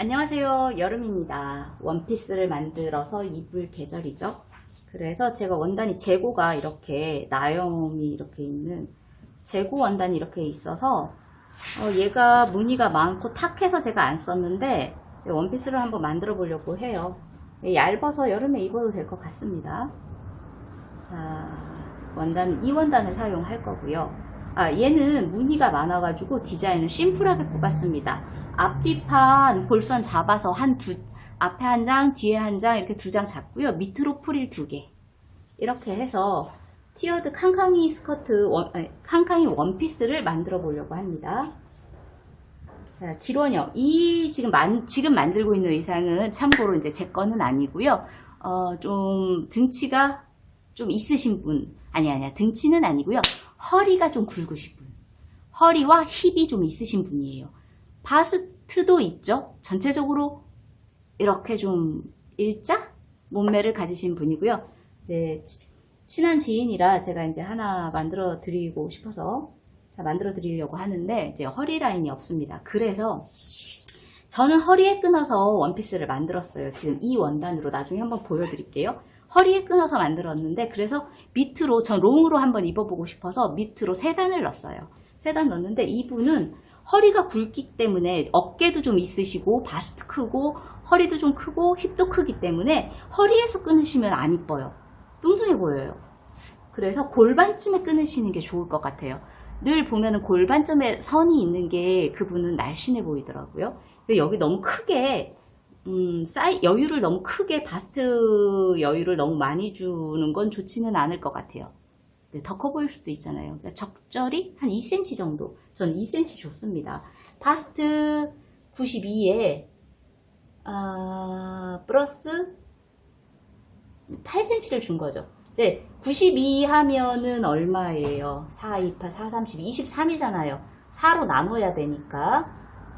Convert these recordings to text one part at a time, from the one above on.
안녕하세요. 여름입니다. 원피스를 만들어서 입을 계절이죠. 그래서 제가 원단이 재고가 이렇게 나염이 이렇게 있는 재고 원단이 이렇게 있어서 얘가 무늬가 많고 탁해서 제가 안 썼는데 원피스를 한번 만들어 보려고 해요. 얇아서 여름에 입어도 될 것 같습니다. 자, 원단은 이 원단을 사용할 거고요. 얘는 무늬가 많아가지고 디자인을 심플하게 뽑았습니다. 앞뒤판 골선 잡아서 앞에 한 장, 뒤에 한 장 이렇게 두 장 잡고요. 밑으로 프릴 두 개. 이렇게 해서 티어드 칸칸이 칸칸이 원피스를 만들어 보려고 합니다. 자, 기원형. 지금 만들고 있는 의상은 참고로 이제 제 거는 아니고요. 좀 등치가 좀 있으신 분. 아니야. 등치는 아니고요. 허리가 좀 굵으신 분. 허리와 힙이 좀 있으신 분이에요. 바스트도 있죠. 전체적으로 이렇게 좀 일자 몸매를 가지신 분이고요. 이제 친한 지인이라 제가 이제 하나 만들어 드리고 싶어서 만들어 드리려고 하는데 이제 허리 라인이 없습니다. 그래서 저는 허리에 끊어서 원피스를 만들었어요. 지금 이 원단으로 나중에 한번 보여드릴게요. 허리에 끊어서 만들었는데 그래서 밑으로 전 롱으로 한번 입어보고 싶어서 밑으로 3단을 넣었어요. 3단 넣었는데 이분은 허리가 굵기 때문에 어깨도 좀 있으시고 바스트 크고 허리도 좀 크고 힙도 크기 때문에 허리에서 끊으시면 안 이뻐요. 뚱뚱해 보여요. 그래서 골반쯤에 끊으시는 게 좋을 것 같아요. 늘 보면은 골반점에 선이 있는 게 그분은 날씬해 보이더라고요. 근데 여기 너무 크게 여유를 너무 크게 바스트 여유를 너무 많이 주는 건 좋지는 않을 것 같아요. 더 커 보일 수도 있잖아요. 그러니까 적절히 한 2cm 정도. 저는 2cm 좋습니다. 바스트 92에 플러스 8cm를 준 거죠. 이제 92 하면은 얼마예요? 4, 2, 8, 4, 32, 23이잖아요. 4로 나눠야 되니까.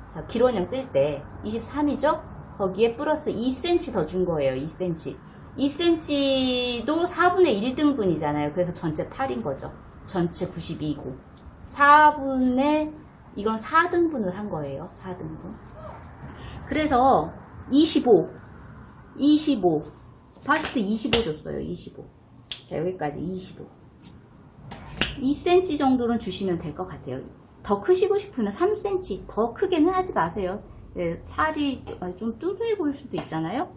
자, 기원형 뜰 때 23이죠? 거기에 플러스 2cm 더 준 거예요. 2cm. 2cm도 4분의 1등분이잖아요. 그래서 전체 8인 거죠. 전체 92고. 4분의, 이건 4등분을 한 거예요. 4등분. 그래서 25. 바스트 25 줬어요. 25. 자, 여기까지 25. 2cm 정도는 주시면 될 것 같아요. 더 크시고 싶으면 3cm. 더 크게는 하지 마세요. 살이 좀 뚱뚱해 보일 수도 있잖아요.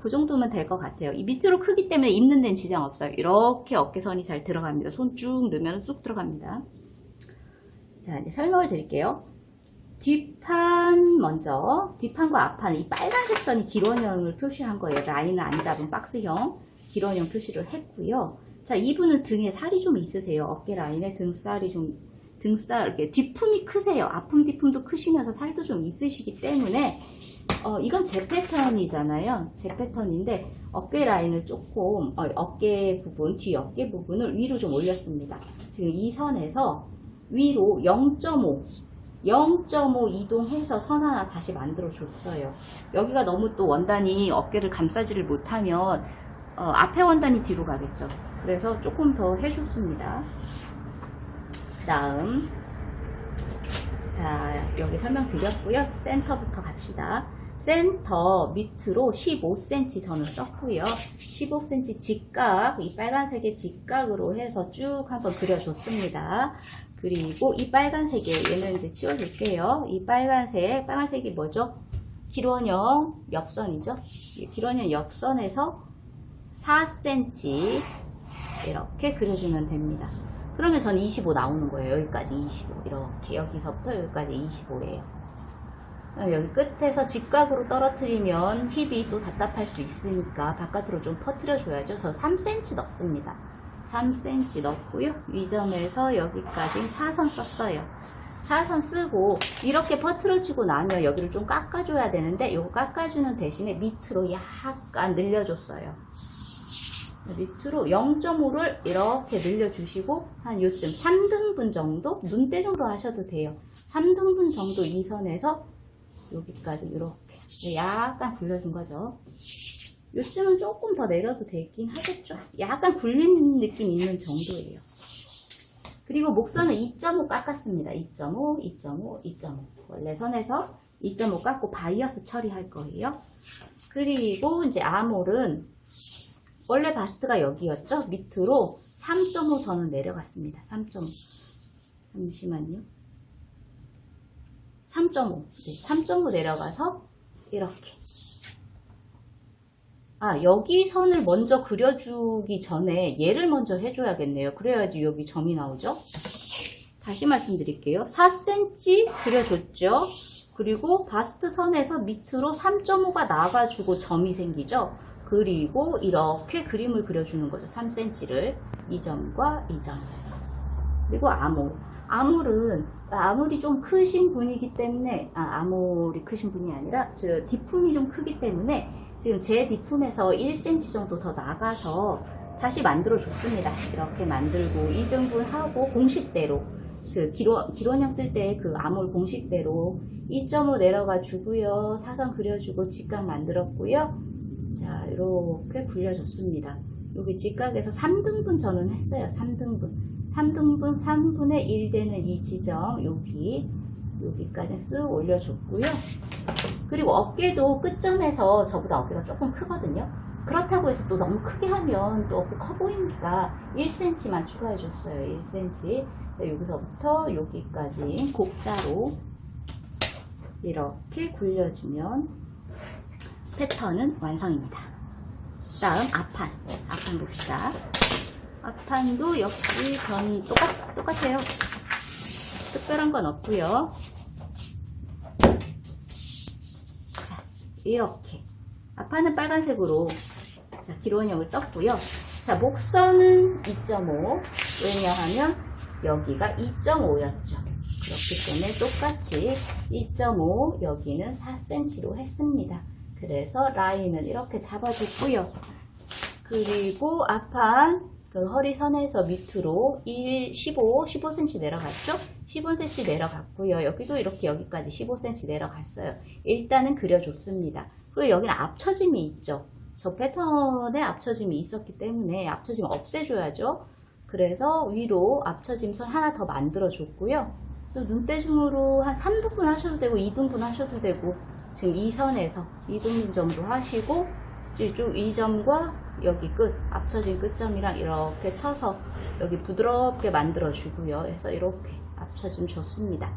그 정도면 될 것 같아요. 이 밑으로 크기 때문에 입는 데는 지장 없어요. 이렇게 어깨선이 잘 들어갑니다. 손 쭉 넣으면 쑥 들어갑니다. 자, 이제 설명을 드릴게요. 뒷판 먼저, 뒷판과 앞판, 이 빨간색 선이 기원형을 표시한 거예요. 라인을 안 잡은 박스형 기원형 표시를 했고요. 자, 이분은 등에 살이 좀 있으세요. 어깨 라인에 등살, 이렇게 뒤품이 크세요. 앞품, 뒤품도 크시면서 살도 좀 있으시기 때문에 이건 제 패턴이잖아요. 제 패턴인데 어깨 라인을 조금 어깨 부분, 뒤 어깨 부분을 위로 좀 올렸습니다. 지금 이 선에서 위로 0.5 이동해서 선 하나 다시 만들어 줬어요. 여기가 너무 또 원단이 어깨를 감싸지를 못하면 앞에 원단이 뒤로 가겠죠. 그래서 조금 더 해줬습니다. 다음, 자, 여기 설명드렸고요. 센터부터 갑시다. 센터 밑으로 15cm 저는 썼고요. 15cm 직각, 이 빨간색의 직각으로 해서 쭉 한번 그려줬습니다. 그리고 이 빨간색에 얘는 이제 치워줄게요. 이 빨간색이 뭐죠? 기원형 옆선이죠. 기원형 옆선에서 4cm 이렇게 그려주면 됩니다. 그러면 전 25 나오는 거예요. 여기까지 25. 이렇게 여기서부터 여기까지 25예요. 여기 끝에서 직각으로 떨어뜨리면 힙이 또 답답할 수 있으니까 바깥으로 좀 퍼뜨려 줘야죠. 저 3cm 넣습니다. 3cm 넣고요. 위점에서 여기까지 4선 썼어요. 4선 쓰고 이렇게 퍼뜨려주고 나면 여기를 좀 깎아줘야 되는데 이거 깎아주는 대신에 밑으로 약간 늘려줬어요. 밑으로 0.5를 이렇게 늘려주시고 한 요쯤 3등분 정도? 눈대 정도 하셔도 돼요. 3등분 정도 이 선에서 여기까지 이렇게 약간 굴려준 거죠. 요쯤은 조금 더 내려도 되긴 하겠죠. 약간 굴린 느낌 있는 정도예요. 그리고 목선은 2.5 깎았습니다. 2.5, 2.5, 2.5. 원래 선에서 2.5 깎고 바이어스 처리할 거예요. 그리고 이제 아몰은 원래 바스트가 여기였죠? 밑으로 3.5 저는 내려갔습니다. 3.5. 잠시만요. 3.5. 네, 3.5 내려가서 이렇게. 여기 선을 먼저 그려주기 전에 얘를 먼저 해줘야겠네요. 그래야지 여기 점이 나오죠? 다시 말씀드릴게요. 4cm 그려줬죠? 그리고 바스트 선에서 밑으로 3.5가 나가주고 점이 생기죠? 그리고 이렇게 그림을 그려주는 거죠. 3cm를. 이 점과 이 점. 그리고 아몰. 아몰이 좀 크신 분이기 때문에, 아몰이 크신 분이 아니라, 뒷품이 좀 크기 때문에, 지금 제 뒷품에서 1cm 정도 더 나가서 다시 만들어줬습니다. 이렇게 만들고 2등분 하고 공식대로, 기론형 뜰 때 그 아몰 공식대로 2.5 내려가 주고요. 사선 그려주고 직각 만들었고요. 자, 이렇게 굴려줬습니다. 여기 직각에서 3등분 저는 했어요. 3등분. 3분의 1 되는 이 지점, 여기까지 쓱 올려줬고요. 그리고 어깨도 끝점에서 저보다 어깨가 조금 크거든요. 그렇다고 해서 또 너무 크게 하면 또 어깨 커 보이니까 1cm만 추가해줬어요. 1cm. 여기서부터 여기까지 곡자로 이렇게 굴려주면 패턴은 완성입니다. 다음 앞판 봅시다. 앞판도 역시 똑같아요. 특별한 건 없고요. 자, 이렇게 앞판은 빨간색으로 자, 기론형을 떴고요. 자, 목선은 2.5. 왜냐하면 여기가 2.5였죠. 그렇기 때문에 똑같이 2.5, 여기는 4cm로 했습니다. 그래서 라인을 이렇게 잡아줬고요. 그리고 앞판 그 허리선에서 밑으로 15cm 내려갔죠? 15cm 내려갔고요. 여기도 이렇게 여기까지 15cm 내려갔어요. 일단은 그려줬습니다. 그리고 여기는 앞처짐이 있죠. 저 패턴에 앞처짐이 있었기 때문에 앞처짐 없애줘야죠. 그래서 위로 앞처짐선 하나 더 만들어줬고요. 눈대중으로 한 3등분 하셔도 되고 2등분 하셔도 되고 지금 이 선에서 2등분 정도 하시고 이쪽 이 점과 여기 끝, 앞처진 끝점이랑 이렇게 쳐서 여기 부드럽게 만들어 주고요. 해서 이렇게 앞처짐 좋습니다.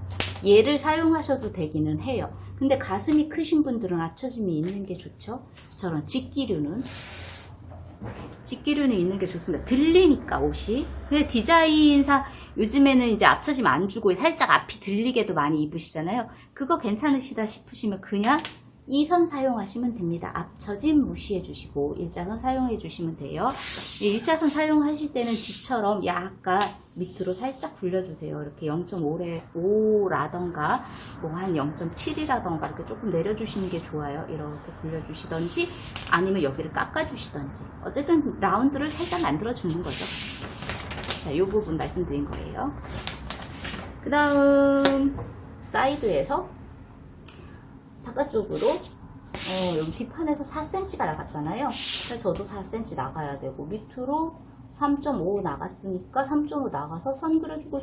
얘를 사용하셔도 되기는 해요. 근데 가슴이 크신 분들은 앞처짐이 있는 게 좋죠. 저런 직기류는 있는 게 좋습니다. 들리니까 옷이. 근데 디자인상 요즘에는 이제 앞처짐 안 주고 살짝 앞이 들리게도 많이 입으시잖아요. 그거 괜찮으시다 싶으시면 그냥 이 선 사용하시면 됩니다. 앞처짐 무시해 주시고 일자선 사용해 주시면 돼요. 일자선 사용하실 때는 뒤처럼 약간 밑으로 살짝 굴려주세요. 이렇게 0.5라던가 뭐 한 0.7이라던가 이렇게 조금 내려주시는 게 좋아요. 이렇게 굴려주시던지 아니면 여기를 깎아주시던지 어쨌든 라운드를 살짝 만들어주는 거죠. 자, 이 부분 말씀드린 거예요. 그 다음 사이드에서 바깥쪽으로 여기 뒷판에서 4cm가 나갔잖아요. 그래서 저도 4cm 나가야 되고 밑으로 3.5 나갔으니까 3.5 나가서 선 그려주고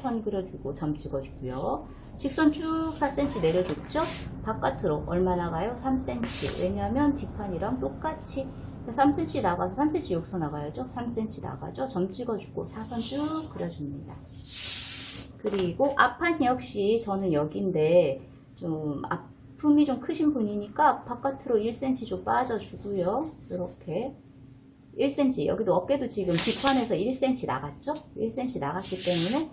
점 찍어주고요. 직선 쭉 4cm 내려줬죠. 바깥으로 얼마 나가요? 3cm. 왜냐하면 뒷판이랑 똑같이 3cm 나가서 3cm 여기서 나가야죠. 3cm 나가죠. 점 찍어주고 사선 쭉 그려줍니다. 그리고 앞판 역시 저는 여기인데 좀 품이 좀 크신 분이니까 바깥으로 1cm 좀 빠져주고요. 이렇게 1cm, 여기도 어깨도 지금 뒷판에서 1cm 나갔죠? 1cm 나갔기 때문에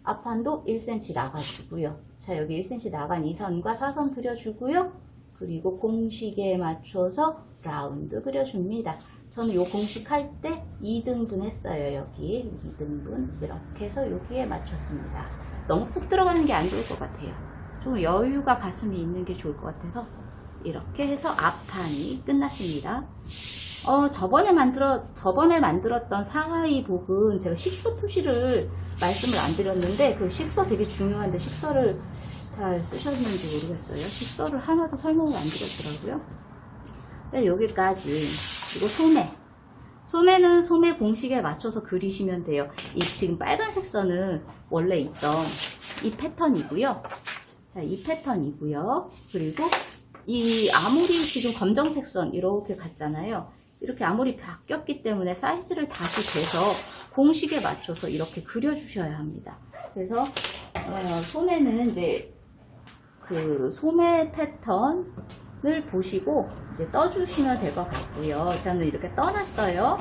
앞판도 1cm 나가주고요. 자, 여기 1cm 나간 이 선과 사선 그려주고요. 그리고 공식에 맞춰서 라운드 그려줍니다. 저는 요 공식 할 때 2등분 했어요. 여기 2등분 이렇게 해서 여기에 맞췄습니다. 너무 푹 들어가는 게 안 좋을 것 같아요. 좀 여유가 가슴이 있는 게 좋을 것 같아서 이렇게 해서 앞판이 끝났습니다. 저번에 만들었던 상하이 복은 제가 식서 표시를 말씀을 안 드렸는데 그 식서 되게 중요한데 식서를 잘 쓰셨는지 모르겠어요. 식서를 하나도 설명을 안 드렸더라고요. 네, 여기까지. 그리고 소매는 소매 공식에 맞춰서 그리시면 돼요. 이 지금 빨간색 선은 원래 있던 이 패턴이고요. 자, 이 패턴이고요. 그리고 이 아무리 지금 검정색 선 이렇게 갔잖아요. 이렇게 아무리 바뀌었기 때문에 사이즈를 다시 재서 공식에 맞춰서 이렇게 그려주셔야 합니다. 그래서 소매는 이제 그 소매 패턴을 보시고 이제 떠주시면 될 것 같고요. 저는 이렇게 떠놨어요.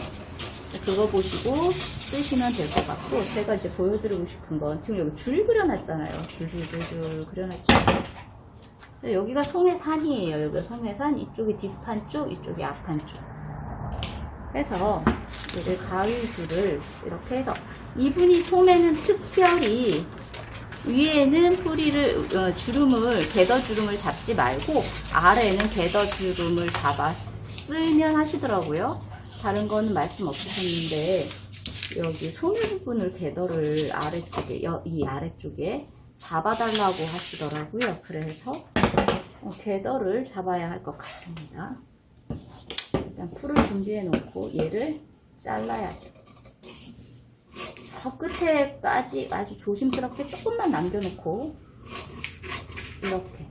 그거 보시고 쓰시면 될 것 같고, 제가 이제 보여드리고 싶은 건 지금 여기 줄 그려놨잖아요. 줄줄줄줄 그려놨죠. 여기가 소매산이에요. 여기가 소매산, 이쪽이 뒷판 쪽, 이쪽이 앞판 쪽. 해서 여기 가위줄을 이렇게 해서, 이분이 소매는 특별히 위에는 풀이를 주름을 궤도 주름을 잡지 말고 아래는 궤도 주름을 잡아 쓰면 하시더라고요. 다른 거는 말씀 없으셨는데 여기 소매 부분을 궤도를 아래쪽에 이 아래쪽에 잡아달라고 하시더라고요. 그래서 궤도를 잡아야 할 것 같습니다. 일단 풀을 준비해 놓고 얘를 잘라야죠. 저 끝에까지 아주 조심스럽게 조금만 남겨놓고 이렇게,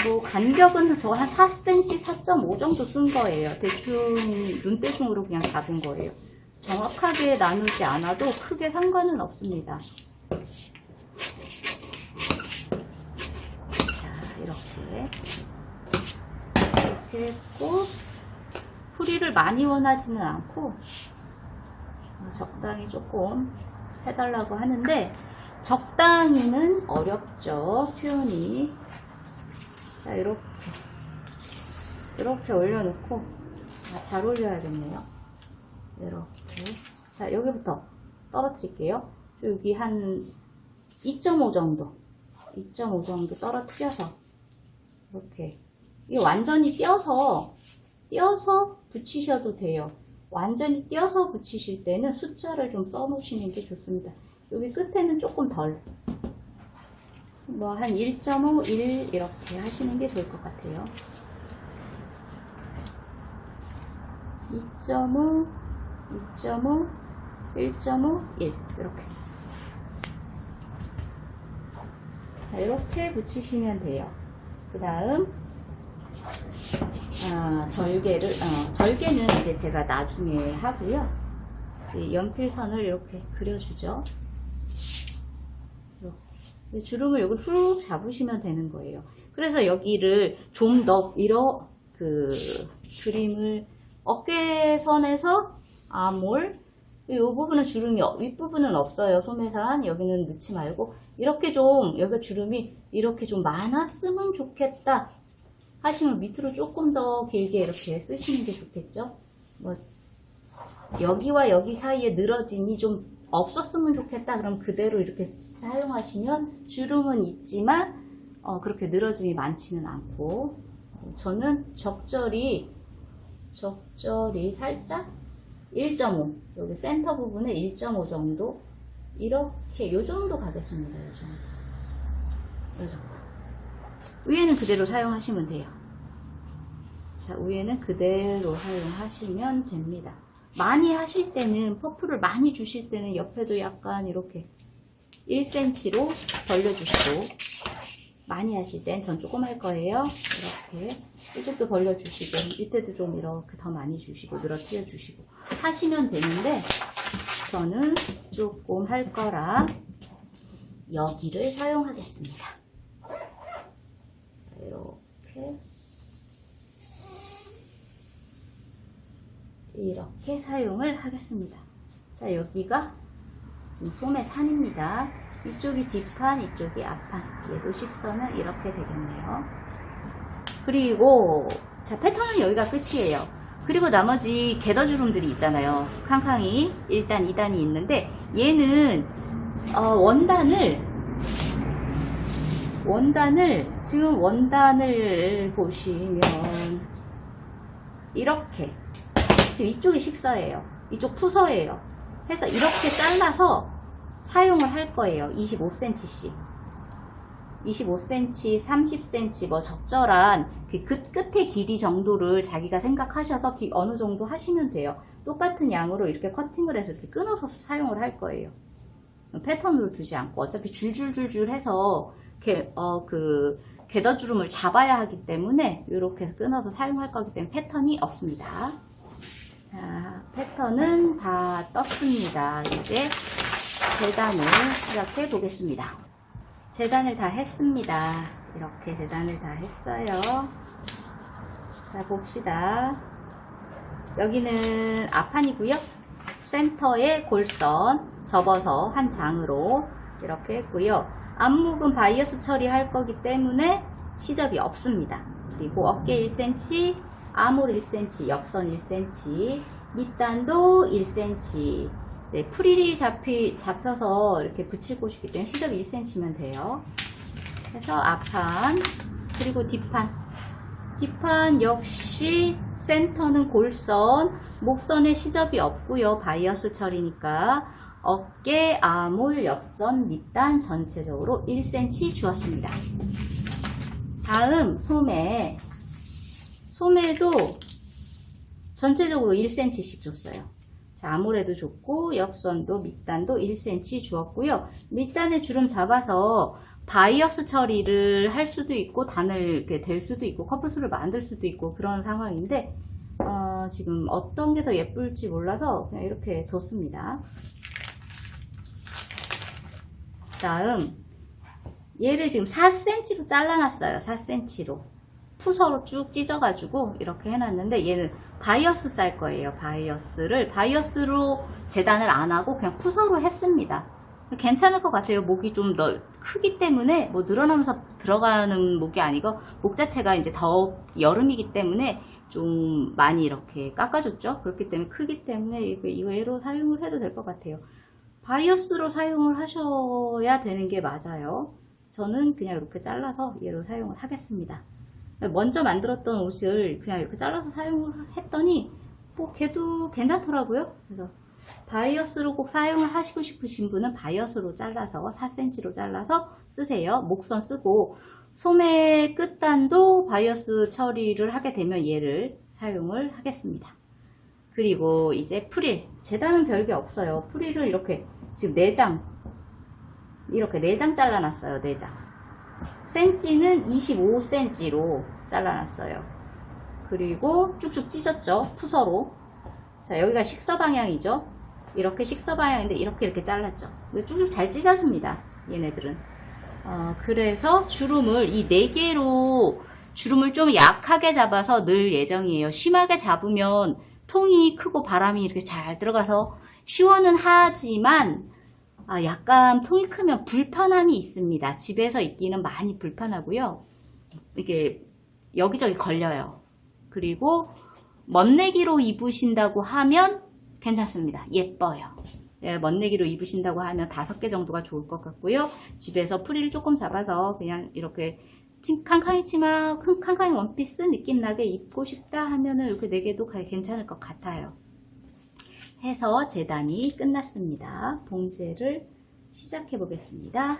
뭐 간격은 저 한 4cm, 4.5 정도 쓴 거예요. 대충 눈대중으로 그냥 잡은 거예요. 정확하게 나누지 않아도 크게 상관은 없습니다. 자, 이렇게 했고, 풀이를 많이 원하지는 않고 적당히 조금 해달라고 하는데, 적당히는 어렵죠, 표현이. 자, 이렇게 올려놓고, 잘 올려야겠네요. 이렇게. 자, 여기부터 떨어뜨릴게요. 여기 한 2.5 정도 떨어뜨려서 이렇게. 이게 완전히 띄어서 붙이셔도 돼요. 완전히 띄어서 붙이실 때는 숫자를 좀 써놓으시는 게 좋습니다. 여기 끝에는 조금 덜, 뭐 한 1.5, 1 이렇게 하시는 게 좋을 것 같아요. 2.5, 2.5, 1.5, 1 이렇게. 자, 이렇게 붙이시면 돼요. 그 다음 절개는 이제 제가 나중에 하고요. 이제 연필선을 이렇게 그려주죠. 이렇게. 주름을 여기 훅 잡으시면 되는 거예요. 그래서 여기를 좀 더 그림을 어깨선에서 아몰, 이 부분은 주름이, 윗부분은 없어요. 소매산 여기는 넣지 말고 이렇게 좀, 여기가 주름이 이렇게 좀 많았으면 좋겠다 하시면 밑으로 조금 더 길게 이렇게 쓰시는 게 좋겠죠. 뭐 여기와 여기 사이에 늘어짐이 좀 없었으면 좋겠다, 그럼 그대로 이렇게 사용하시면 주름은 있지만 그렇게 늘어짐이 많지는 않고, 저는 적절히 살짝 1.5, 여기 센터 부분에 1.5 정도, 이렇게 요 정도 가겠습니다. 요 정도. 위에는 그대로 사용하시면 돼요. 자, 위에는 그대로 사용하시면 됩니다. 많이 하실 때는, 퍼프를 많이 주실 때는 옆에도 약간 이렇게 1cm로 벌려주시고, 많이 하실 땐 전 조금 할 거예요. 이렇게 이쪽도 벌려주시고, 밑에도 좀 이렇게 더 많이 주시고, 늘어뜨려 주시고 하시면 되는데, 저는 조금 할 거라 여기를 사용하겠습니다. 자, 이렇게 사용을 하겠습니다. 자, 여기가 소매산입니다. 이쪽이 뒷판, 이쪽이 앞판. 얘도 식선은 이렇게 되겠네요. 그리고 자, 패턴은 여기가 끝이에요. 그리고 나머지 궤도주름들이 있잖아요. 캉캉이 1단, 2단이 있는데, 얘는 지금 원단을 보시면 이렇게, 지금 이쪽이 식서예요. 이쪽 푸서예요. 해서 이렇게 잘라서 사용을 할 거예요. 25cm씩. 25cm, 30cm, 뭐 적절한 그 끝의 길이 정도를 자기가 생각하셔서 어느 정도 하시면 돼요. 똑같은 양으로 이렇게 커팅을 해서 이렇게 끊어서 사용을 할 거예요. 패턴으로 두지 않고 어차피 줄줄줄줄 해서 겟어주름을 잡아야 하기 때문에 이렇게 끊어서 사용할 거기 때문에 패턴이 없습니다. 자, 패턴은 다 떴습니다. 이제 재단을 시작해 보겠습니다. 재단을 다 했습니다. 이렇게 재단을 다 했어요. 자, 봅시다. 여기는 앞판이고요. 센터에 골선 접어서 한 장으로 이렇게 했고요. 앞목은 바이어스 처리할 거기 때문에 시접이 없습니다. 그리고 어깨 1cm, 아몰 1cm, 옆선 1cm, 밑단도 1cm. 네, 프릴이 잡혀서 이렇게 붙일 곳이기 때문에 시접이 1cm면 돼요. 그래서 앞판, 그리고 뒷판. 뒷판 역시 센터는 골선, 목선에 시접이 없고요. 바이어스 처리니까 어깨, 아몰, 옆선, 밑단 전체적으로 1cm 주었습니다. 다음 소매. 소매도 전체적으로 1cm씩 줬어요. 자, 아몰에도 줬고 옆선도 밑단도 1cm 주었고요. 밑단에 주름 잡아서 바이어스 처리를 할 수도 있고 단을 이렇게 댈 수도 있고 커프수를 만들 수도 있고 그런 상황인데 지금 어떤 게 더 예쁠지 몰라서 그냥 이렇게 뒀습니다. 다음 얘를 지금 4cm로 잘라놨어요. 4cm로 푸서로 쭉 찢어가지고 이렇게 해놨는데 얘는 바이어스 쌀 거예요. 바이어스로 재단을 안 하고 그냥 푸서로 했습니다. 괜찮을 것 같아요. 목이 좀 더 크기 때문에 뭐 늘어나면서 들어가는 목이 아니고 목 자체가 이제 더 여름이기 때문에 좀 많이 이렇게 깎아줬죠. 그렇기 때문에 크기 때문에 이거로 사용을 해도 될 것 같아요. 바이어스로 사용을 하셔야 되는 게 맞아요. 저는 그냥 이렇게 잘라서 얘로 사용을 하겠습니다. 먼저 만들었던 옷을 그냥 이렇게 잘라서 사용을 했더니 뭐 걔도 괜찮더라고요. 그래서 바이어스로 꼭 사용을 하시고 싶으신 분은 바이어스로 잘라서 4cm로 잘라서 쓰세요. 목선 쓰고 소매 끝단도 바이어스 처리를 하게 되면 얘를 사용을 하겠습니다. 그리고 이제 프릴. 재단은 별게 없어요. 프릴을 이렇게 지금 4장 이렇게 4장 잘라놨어요. 4장. 센치는 25cm로 잘라놨어요. 그리고 쭉쭉 찢었죠. 푸서로. 자, 여기가 식서 방향이죠. 이렇게 식서 방향인데 이렇게 잘랐죠. 쭉쭉 잘 찢어집니다. 얘네들은. 그래서 주름을 이 4개로 주름을 좀 약하게 잡아서 넣을 예정이에요. 심하게 잡으면 통이 크고 바람이 이렇게 잘 들어가서 시원은 하지만 약간 통이 크면 불편함이 있습니다. 집에서 입기는 많이 불편하고요. 이게 여기저기 걸려요. 그리고 멋내기로 입으신다고 하면 괜찮습니다. 예뻐요. 네, 멋내기로 입으신다고 하면 5개 정도가 좋을 것 같고요. 집에서 프릴 조금 잡아서 그냥 이렇게 칸칸이 치마, 칸칸이 원피스 느낌 나게 입고 싶다 하면은 이렇게 4개도 괜찮을 것 같아요. 해서 재단이 끝났습니다. 봉제를 시작해 보겠습니다.